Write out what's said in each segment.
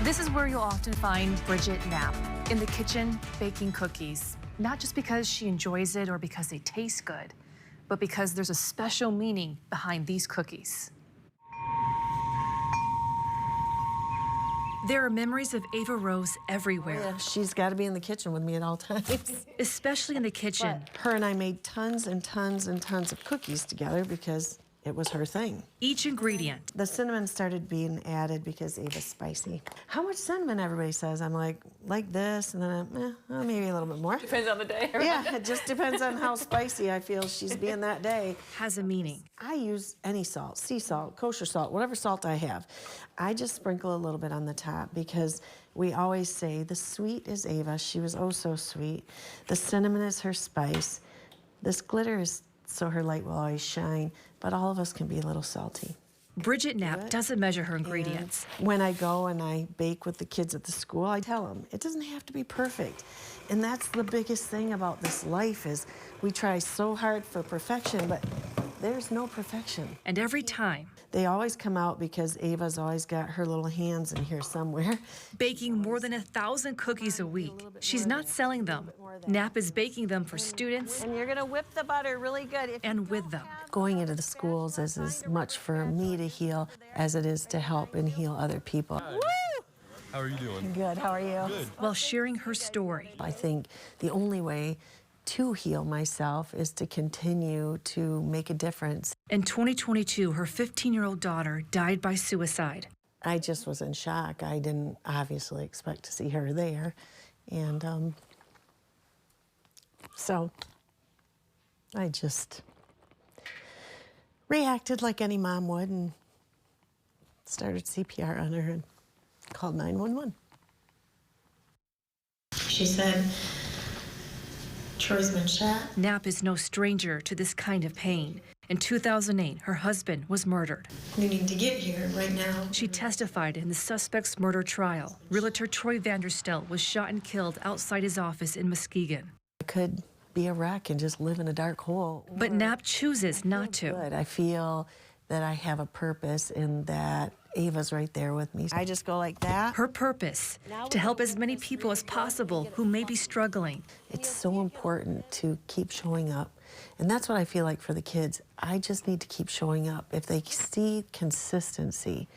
This is where you'll often find Bridget Knapp, in the kitchen baking cookies. Not just because she enjoys it or because they taste good, but because there's a special meaning behind these cookies. There are memories of Ava Rose everywhere. Yeah, she's got to be in the kitchen with me at all times. Especially in the kitchen. But her and I made tons and tons and tons of cookies together because it was her thing. Each ingredient. The cinnamon started being added because Ava's spicy. How much cinnamon, everybody says? I'm like this, and then maybe a little bit more. Depends on the day. Yeah, it just depends on how spicy I feel she's being that day. Has a meaning. I use any salt, sea salt, kosher salt, whatever salt I have. I just sprinkle a little bit on the top because we always say the sweet is Ava. She was oh so sweet. The cinnamon is her spice. This glitter is so her light will always shine, but all of us can be a little salty. Bridget Knapp doesn't measure her ingredients. And when I go and I bake with the kids at the school, I tell them, it doesn't have to be perfect. And that's the biggest thing about this life is we try so hard for perfection, but there's no perfection. And every time. They always come out because Ava's always got her little hands in here somewhere. Baking more than 1,000 cookies a week. She's not selling them. Knapp is baking them for students. And you're gonna whip the butter really good. And with them. Going into the schools is as much for me to heal as it is to help and heal other people. Woo! How are you doing? Good, how are you? Good. While sharing her story. I think the only way to heal myself is to continue to make a difference. In 2022, her 15-year-old daughter died by suicide. I just was in shock. I didn't obviously expect to see her there. And so I just reacted like any mom would and started CPR on her and called 911. She said, Troy's been shot. Knapp is no stranger to this kind of pain. In 2008, her husband was murdered. We need to get here right now. She testified in the suspect's murder trial. Realtor Troy Vanderstelt was shot and killed outside his office in Muskegon. I could be a wreck and just live in a dark hole. But Knapp chooses not to. Good. I feel that I have a purpose and that Ava's right there with me. I just go like that. Her purpose, to help as many people as possible who may be struggling. It's so important to keep showing up. And that's what I feel like for the kids. I just need to keep showing up. If they see consistency,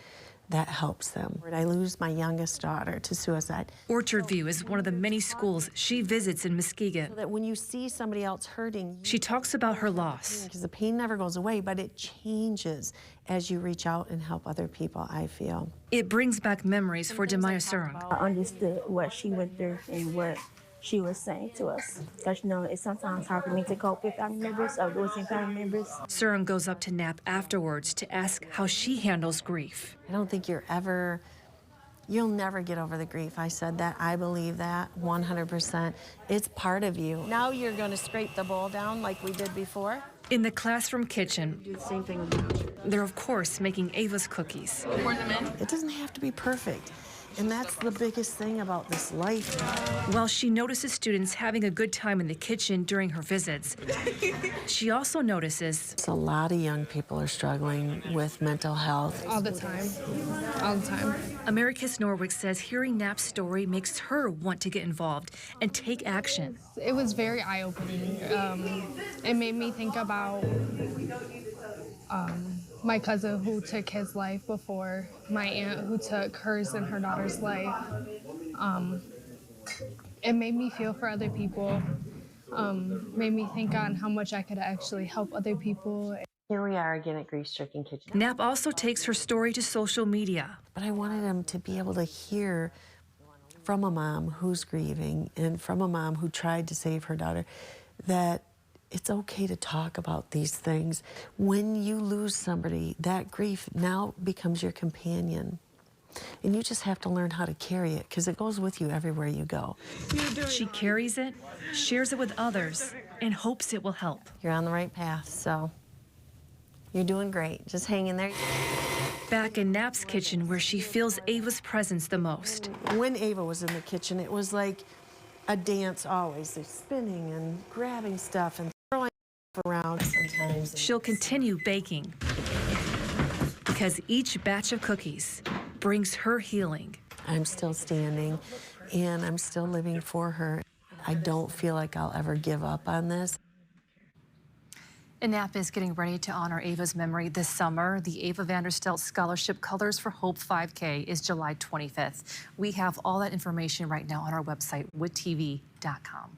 that helps them. I lose my youngest daughter to suicide. Orchard View is one of the many schools she visits in Muskegon. So that when you see somebody else hurting, she talks about her loss. Because the pain never goes away, but it changes as you reach out and help other people, I feel. It brings back memories for Demaya Surung. I understood what she went through and what she was saying to us. Because, you know, it's sometimes hard for me to cope with family members or losing family members. Surung goes up to Knapp afterwards to ask how she handles grief. I don't think you'll never get over the grief. I said that, I believe that 100%. It's part of you. Now you're gonna scrape the bowl down like we did before. In the classroom kitchen, Do the same thing with they're of course making Ava's cookies. Pour them in. It doesn't have to be perfect. And that's the biggest thing about this life. While she notices students having a good time in the kitchen during her visits, she also notices A lot of young people are struggling with mental health. All the time. All the time. Americus Norwick says hearing Knapp's story makes her want to get involved and take action. It was very eye-opening. It made me think about my cousin who took his life before, my aunt who took hers and her daughter's life. It made me feel for other people, made me think on how much I could actually help other people. Here we are again at Grief Stricken Kitchen. Knapp also takes her story to social media. But I wanted them to be able to hear from a mom who's grieving and from a mom who tried to save her daughter that it's okay to talk about these things. When you lose somebody, that grief now becomes your companion. And you just have to learn how to carry it because it goes with you everywhere you go. She carries it, shares it with others, and hopes it will help. You're on the right path, so you're doing great. Just hang in there. Back in Knapp's kitchen where she feels Ava's presence the most. When Ava was in the kitchen, it was like a dance always. They're spinning and grabbing stuff and throwing around sometimes. She'll continue baking because each batch of cookies brings her healing I'm still standing, and I'm still living for her. I don't feel like I'll ever give up on this. And Napa is getting ready to honor Ava's memory this summer. The Ava Vanderstelt Scholarship Colors for Hope 5K is July 25th. We have all that information right now on our website, woottv.com.